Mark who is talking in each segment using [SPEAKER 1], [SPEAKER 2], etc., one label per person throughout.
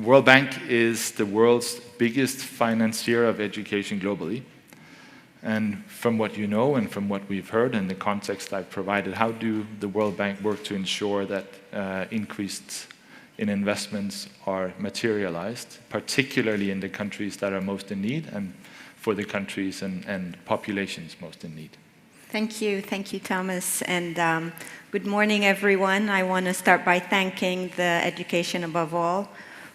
[SPEAKER 1] The World Bank is the world's biggest financier of education globally. And from what you know and from what we've heard and the context I've provided, how do the World Bank work to ensure that increased in investments are materialized, particularly in the countries that are most in need and for the countries and populations most in need?
[SPEAKER 2] Thank you, Thomas, and good morning, everyone. I want to start by thanking the Education Above All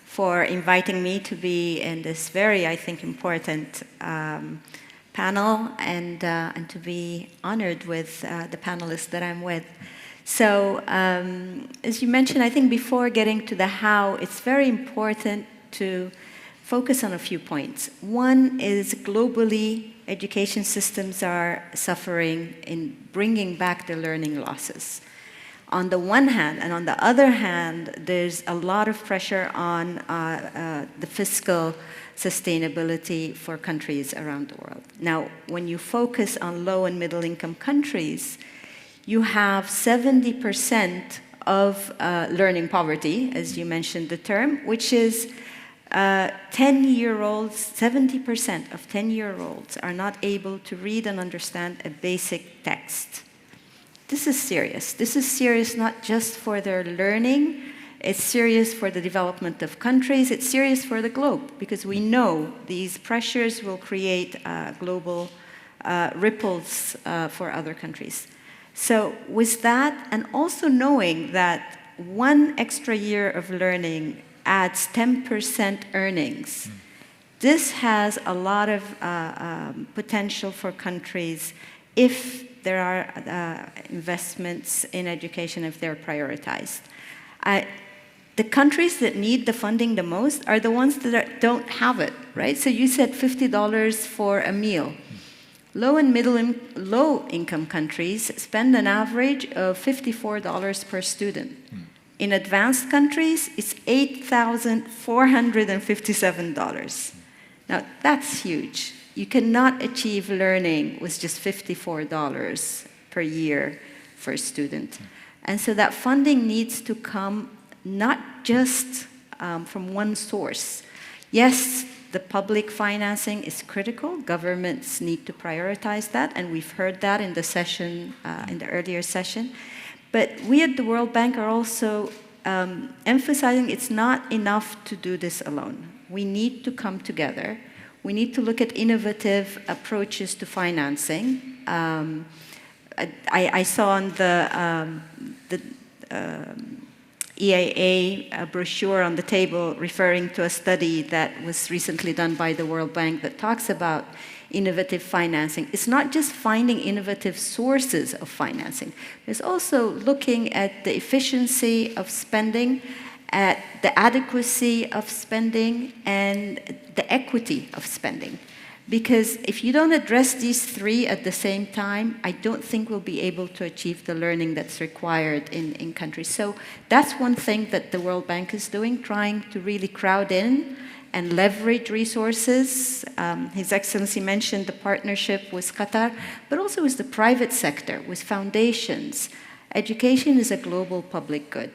[SPEAKER 2] for inviting me to be in this very, I think, important panel and to be honored with the panelists that I'm with. So, as you mentioned, I think before getting to the how, it's very important to focus on a few points. One is globally, education systems are suffering in bringing back the learning losses. On the one hand, and on the other hand, there's a lot of pressure on the fiscal sustainability for countries around the world. Now, when you focus on low and middle income countries, you have 70% of learning poverty, as you mentioned the term, which is 10-year-olds, 70% of 10-year-olds are not able to read and understand a basic text. This is serious. This is serious not just for their learning, it's serious for the development of countries, it's serious for the globe, because we know these pressures will create global ripples for other countries. So with that, and also knowing that one extra year of learning adds 10% earnings, this has a lot of potential for countries if there are investments in education, if they're prioritized. The countries that need the funding the most are the ones that don't have it, right? So you said $50 for a meal. Low and low income countries spend an average of $54 per student. In advanced countries, it's $8,457. Now, that's huge. You cannot achieve learning with just $54 per year for a student. And so that funding needs to come not just from one source. Yes, the public financing is critical. Governments need to prioritize that, and we've heard that in the session, in the earlier session. But we at the World Bank are also emphasizing it's not enough to do this alone. We need to come together. We need to look at innovative approaches to financing. I saw on the EAA brochure on the table referring to a study that was recently done by the World Bank that talks about innovative financing. It's not just finding innovative sources of financing. It's also looking at the efficiency of spending, at the adequacy of spending, and the equity of spending. Because if you don't address these three at the same time, I don't think we'll be able to achieve the learning that's required in countries. So that's one thing that the World Bank is doing, trying to really crowd in and leverage resources. His Excellency mentioned the partnership with Qatar, but also with the private sector, with foundations. Education is a global public good,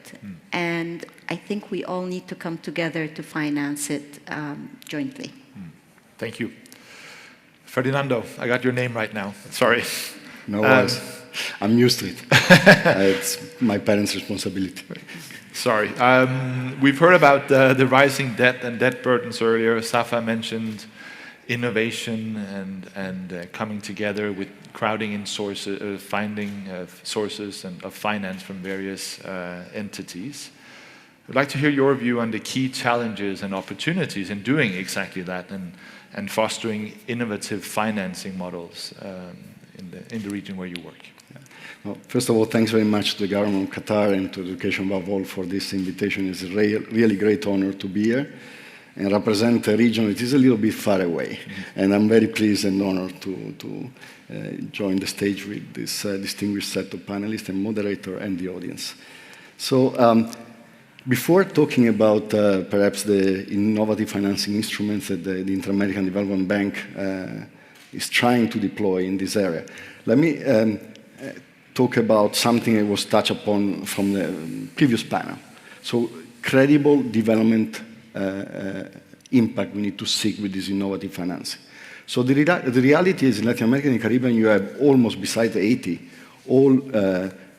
[SPEAKER 2] and I think we all need to come together to finance it jointly.
[SPEAKER 1] Thank you. Ferdinando, I got your name right now. Sorry.
[SPEAKER 3] No worries. I'm used to it. It's my parents' responsibility.
[SPEAKER 1] Sorry. We've heard about the rising debt and debt burdens earlier. Safaa mentioned innovation and coming together with crowding in sources, finding sources of finance from various entities. I'd like to hear your view on the key challenges and opportunities in doing exactly that and fostering innovative financing models in the region where you work.
[SPEAKER 3] Well, first of all, thanks very much to the government of Qatar and to Education Above All for this invitation. It's a really great honor to be here and represent a region that is a little bit far away. And I'm very pleased and honored to join the stage with this distinguished set of panelists and moderator and the audience. So before talking about perhaps the innovative financing instruments that the Inter-American Development Bank is trying to deploy in this area, let me talk about something that was touched upon from the previous panel. So credible development impact we need to seek with this innovative financing. So the reality is in Latin America and the Caribbean, you have almost beside 80, all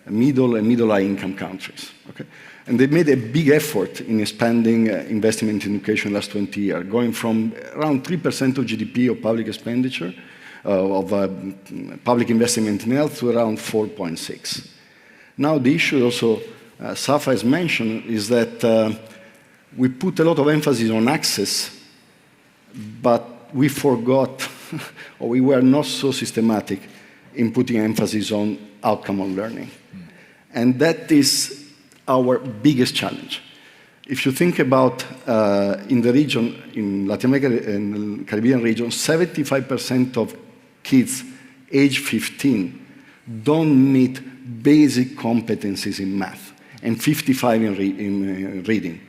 [SPEAKER 3] middle and middle-high income countries. Okay? And they made a big effort in expanding investment in education last 20 years, going from around 3% of GDP of public expenditure, public investment in health to around 4.6. Now the issue also, Safaa has mentioned, is that we put a lot of emphasis on access, but we forgot, or we were not so systematic in putting emphasis on outcome of learning. And that is our biggest challenge. If you think about in the region, in Latin America and the Caribbean region, 75% of kids age 15 don't meet basic competencies in math, and 55 in reading.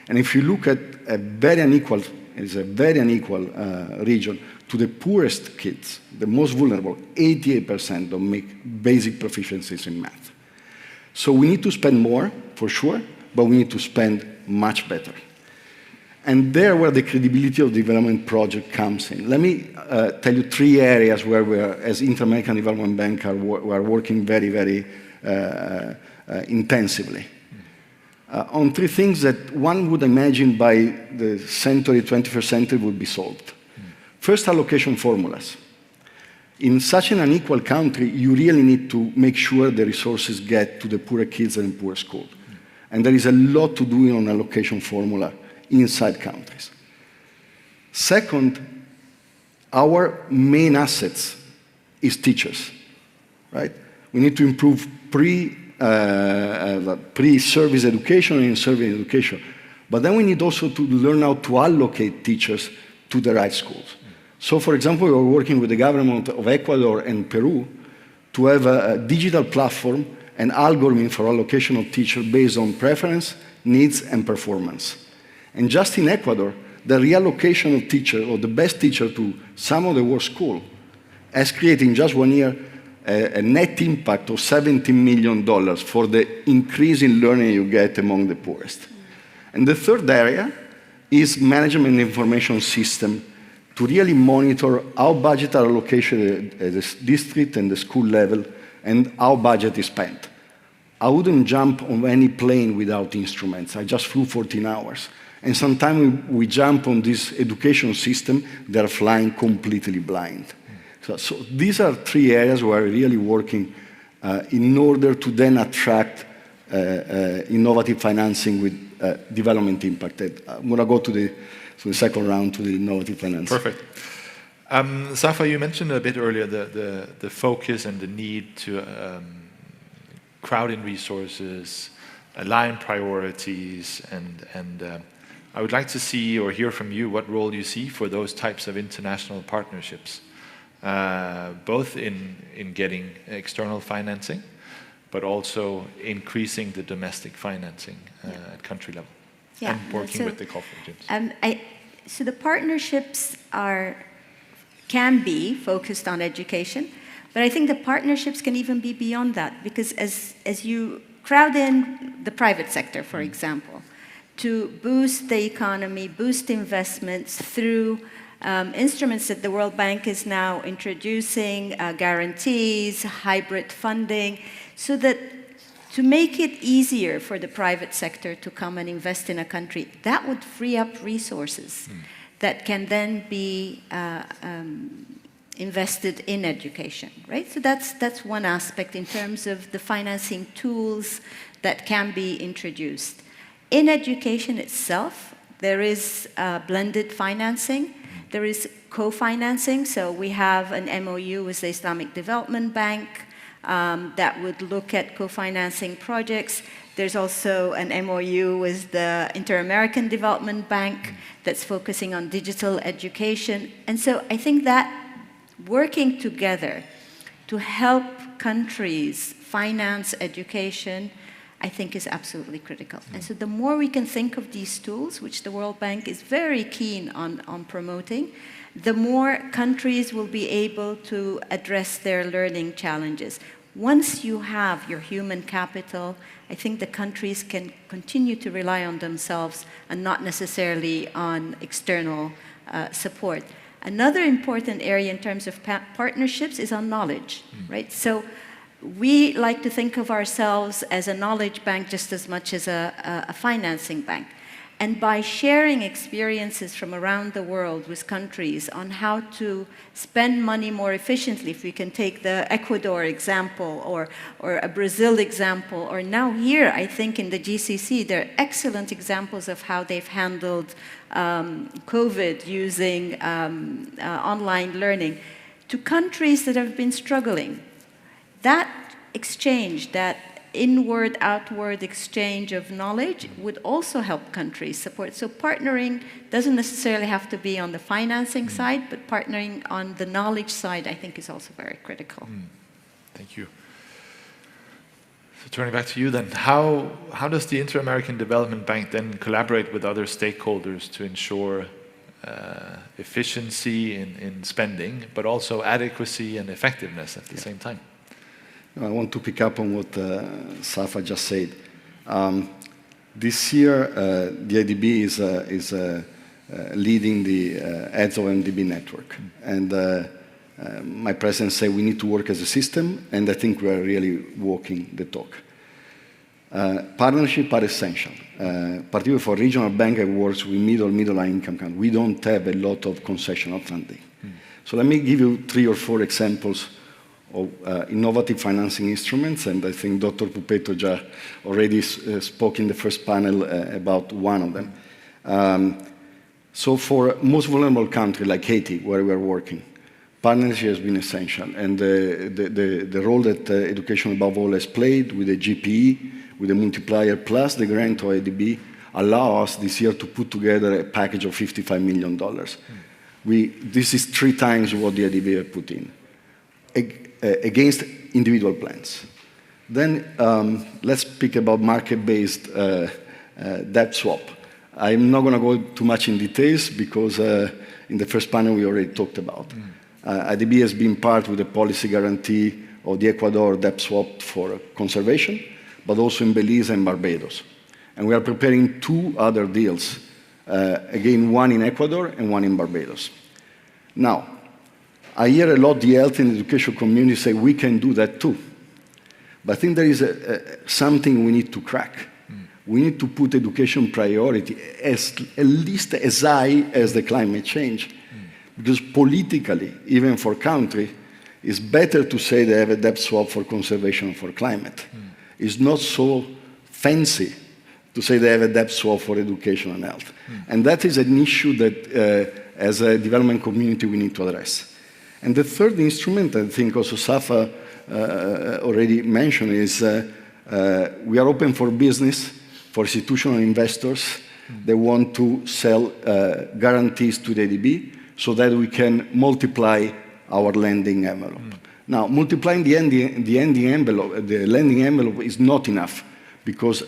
[SPEAKER 3] And if you look at a very unequal region, to the poorest kids, the most vulnerable, 88% don't make basic proficiencies in math. So we need to spend more, for sure, but we need to spend much better. And there where the credibility of the development project comes in. Let me tell you 3 areas where we are, as Inter-American Development Bank, we are working very, very intensively. On 3 things that one would imagine by the 21st century would be solved. First, allocation formulas. In such an unequal country, you really need to make sure the resources get to the poorer kids and poor schools. And there is a lot to do on allocation formula inside countries. Second, our main assets is teachers, right? We need to improve pre-service education and service education. But then we need also to learn how to allocate teachers to the right schools. So, for example, we're working with the government of Ecuador and Peru to have a digital platform and algorithm for allocation of teachers based on preference, needs, and performance. And just in Ecuador, the reallocation of teachers, or the best teacher to some of the worst schools, has created in just 1 year a net impact of $17 million for the increase in learning you get among the poorest. And the third area is management information system to really monitor how budget are allocated at the district and the school level and how budget is spent. I wouldn't jump on any plane without instruments. I just flew 14 hours. And sometimes we jump on this education system, they're flying completely blind. So these are 3 areas where we're really working in order to then attract innovative financing with development impact. I'm going to go to the second round, to the innovative financing.
[SPEAKER 1] Perfect. Safaa, you mentioned a bit earlier the focus and the need to crowd in resources, align priorities, and I would like to see or hear from you what role you see for those types of international partnerships, both in getting external financing, but also increasing the domestic financing at country level, and working with the cooperative gyms.
[SPEAKER 2] So the partnerships can be focused on education, but I think the partnerships can even be beyond that, because as you crowd in the private sector, for example, to boost the economy, boost investments through instruments that the World Bank is now introducing, guarantees, hybrid funding, so that to make it easier for the private sector to come and invest in a country, that would free up resources that can then be invested in education, right? So that's one aspect in terms of the financing tools that can be introduced. In education itself, there is blended financing. There is co-financing. So we have an MOU with the Islamic Development Bank that would look at co-financing projects. There's also an MOU with the Inter-American Development Bank that's focusing on digital education. And so I think that working together to help countries finance education, I think is absolutely critical. And so the more we can think of these tools, which the World Bank is very keen on promoting, the more countries will be able to address their learning challenges. Once you have your human capital, I think the countries can continue to rely on themselves and not necessarily on external support. Another important area in terms of partnerships is on knowledge, right? So we like to think of ourselves as a knowledge bank just as much as a financing bank. And by sharing experiences from around the world with countries on how to spend money more efficiently, if we can take the Ecuador example or a Brazil example, or now here, I think in the GCC, there are excellent examples of how they've handled COVID using online learning, to countries that have been struggling. That exchange, that inward, outward exchange of knowledge would also help countries support. So partnering doesn't necessarily have to be on the financing side, but partnering on the knowledge side, I think, is also very critical.
[SPEAKER 1] Thank you. So turning back to you then, how does the Inter-American Development Bank then collaborate with other stakeholders to ensure efficiency in spending, but also adequacy and effectiveness at the same time?
[SPEAKER 3] I want to pick up on what Safaa just said. This year, the IDB is leading the heads of MDB network. And my president said we need to work as a system, and I think we are really walking the talk. Partnerships are essential, particularly for regional bank that works with middle income countries. We don't have a lot of concessional funding. So let me give you 3 or 4 examples of innovative financing instruments, and I think Dr. Pupetto already spoke in the first panel about one of them. So for most vulnerable countries like Haiti, where we are working, partnership has been essential, and the role that Education Above All has played with the GPE, with the multiplier plus the grant of IDB, allow us this year to put together a package of $55 million. This is 3 times what the IDB have put in, against individual plans. Then let's speak about market-based debt swap. I'm not going to go too much in details because in the first panel we already talked about. IDB has been part with the policy guarantee of the Ecuador debt swap for conservation, but also in Belize and Barbados. And we are preparing 2 other deals, again, one in Ecuador and one in Barbados. Now, I hear a lot the health and education community say we can do that too. But I think there is something we need to crack. We need to put education priority at least as high as the climate change. Because politically, even for country, it's better to say they have a debt swap for conservation for climate. It's not so fancy to say they have a debt swap for education and health. And that is an issue that, as a development community, we need to address. And the third instrument, I think also Safaa already mentioned, is we are open for business, for institutional investors that want to sell guarantees to the IDB so that we can multiply our lending envelope. Now, multiplying the lending envelope is not enough because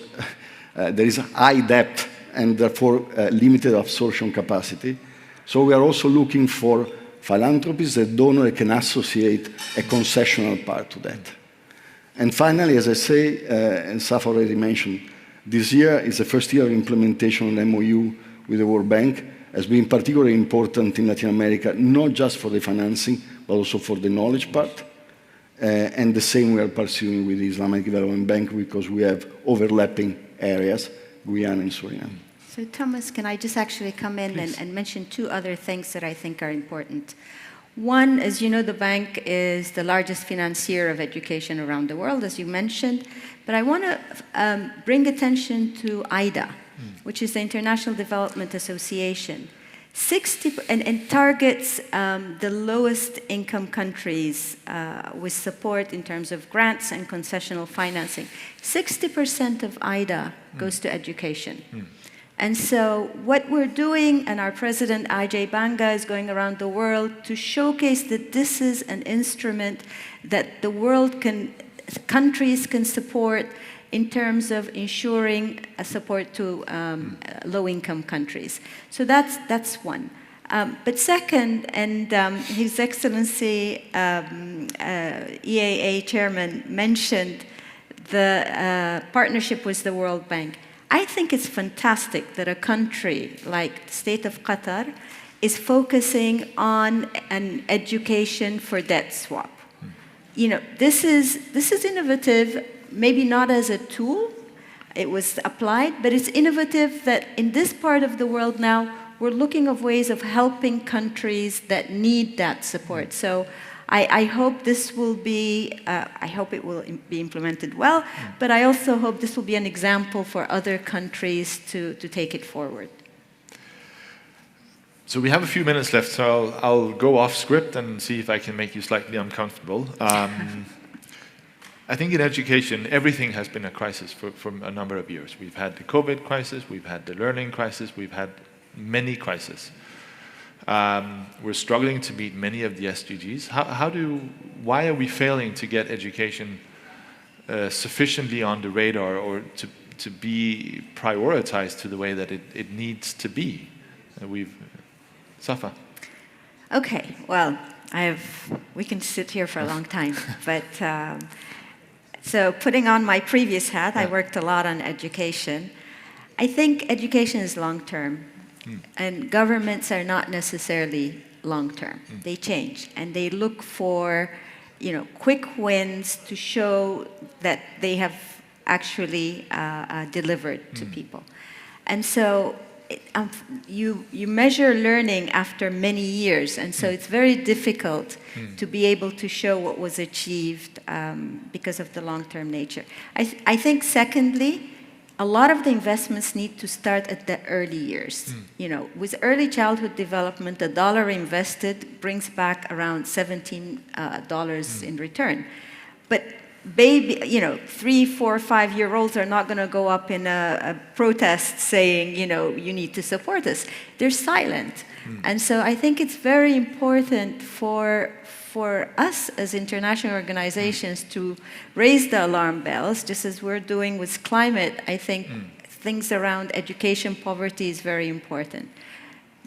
[SPEAKER 3] there is high debt and therefore limited absorption capacity. So we are also looking for philanthropies that donor can associate a concessional part to that. And finally, as I say, and Safaa already mentioned, this year is the first year of implementation of the MOU with the World Bank, has been particularly important in Latin America, not just for the financing, but also for the knowledge part. And the same we are pursuing with the Islamic Development Bank because we have overlapping areas, Guyana and Suriname.
[SPEAKER 2] So Thomas, can I just actually come in and mention 2 other things that I think are important? One, as you know, the bank is the largest financier of education around the world, as you mentioned. But I want to bring attention to IDA, which is the International Development Association. And targets the lowest income countries with support in terms of grants and concessional financing. 60% of IDA goes to education. And so what we're doing, and our president, Ajay Banga, is going around the world to showcase that this is an instrument that the world countries can support in terms of ensuring a support to low-income countries. So that's one. But second, and His Excellency EAA Chairman mentioned the partnership with the World Bank. I think it's fantastic that a country like the state of Qatar is focusing on an education for debt swap. You know, this is innovative, maybe not as a tool, it was applied, but it's innovative that in this part of the world now, we're looking of ways of helping countries that need that support. So I hope this will be, I hope it will be implemented well, but I also hope this will be an example for other countries to take it forward.
[SPEAKER 1] So we have a few minutes left, so I'll go off script and see if I can make you slightly uncomfortable. I think in education, everything has been a crisis for a number of years. We've had the COVID crisis, we've had the learning crisis, we've had many crises. We're struggling to meet many of the SDGs. Why are we failing to get education sufficiently on the radar or to be prioritized to the way that it needs to be? Safaa.
[SPEAKER 2] Okay, well, we can sit here for a long time, but so putting on my previous hat, I worked a lot on education. I think education is long-term, and governments are not necessarily long-term. They change, and they look for, quick wins to show that they have actually delivered to people. And so you measure learning after many years, and so it's very difficult to be able to show what was achieved because of the long-term nature. I think, secondly, a lot of the investments need to start at the early years. With early childhood development, $1 invested brings back around $17 in return. But baby, 3, 4, 5-year-olds are not going to go up in a protest saying, you need to support us. They're silent. And so I think it's very important for us as international organizations to raise the alarm bells, just as we're doing with climate. I think things around education poverty is very important.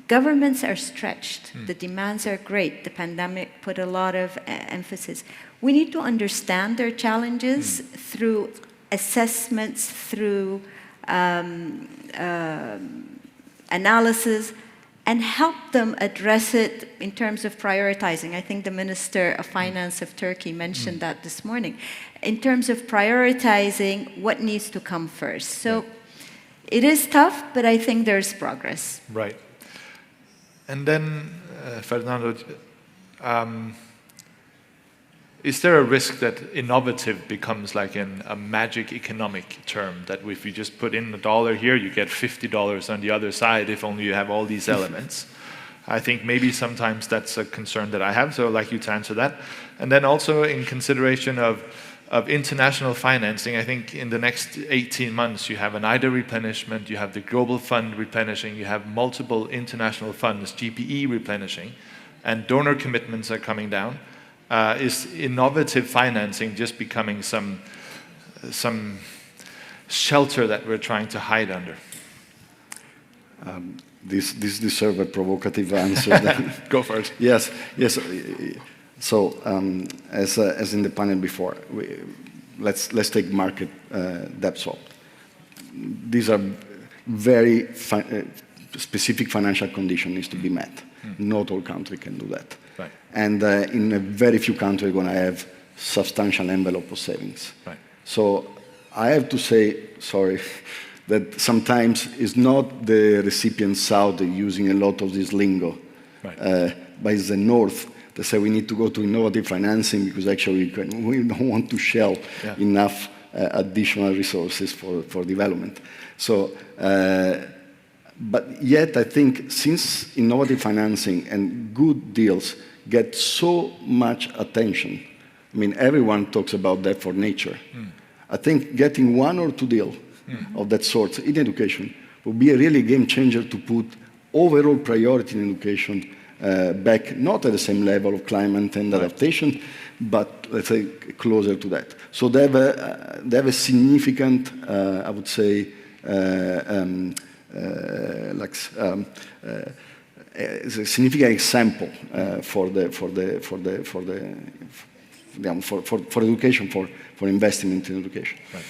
[SPEAKER 2] Governments are stretched. The demands are great. The pandemic put a lot of emphasis. We need to understand their challenges through assessments, through analysis, and help them address it in terms of prioritizing. I think the Minister of Finance of Turkey mentioned that this morning. In terms of prioritizing what needs to come first. So it is tough, but I think there's progress.
[SPEAKER 1] Right. And then, Ferdinando, is there a risk that innovative becomes like a magic economic term, that if you just put in $1 here, you get $50 on the other side if only you have all these elements? I think maybe sometimes that's a concern that I have, so I'd like you to answer that. And then also in consideration of international financing, I think in the next 18 months you have an IDA replenishment, you have the Global Fund replenishing, you have multiple international funds, GPE replenishing, and donor commitments are coming down. Is innovative financing just becoming some shelter that we're trying to hide under?
[SPEAKER 3] This deserves a provocative answer.
[SPEAKER 1] Go for it.
[SPEAKER 3] Yes. So, as in the panel before, let's take market debt swap. These are very specific financial conditions needs to be met. Not all countries can do that.
[SPEAKER 1] Right.
[SPEAKER 3] And in a very few countries, we're going to have substantial envelope of savings.
[SPEAKER 1] Right.
[SPEAKER 3] So I have to say, sorry, that sometimes it's not the recipient south using a lot of this lingo, but it's the north that say we need to go to innovative financing because actually we don't want to shell enough additional resources for development. So, but yet I think since innovative financing and good deals get so much attention, I mean, everyone talks about that for nature. I think getting 1 or 2 deals of that sort in education will be a really game changer to put overall priority in education back, not at the same level of climate and adaptation, but let's say closer to that. So they have a significant, I would say, is a significant example for education, for investment in education.
[SPEAKER 1] Right.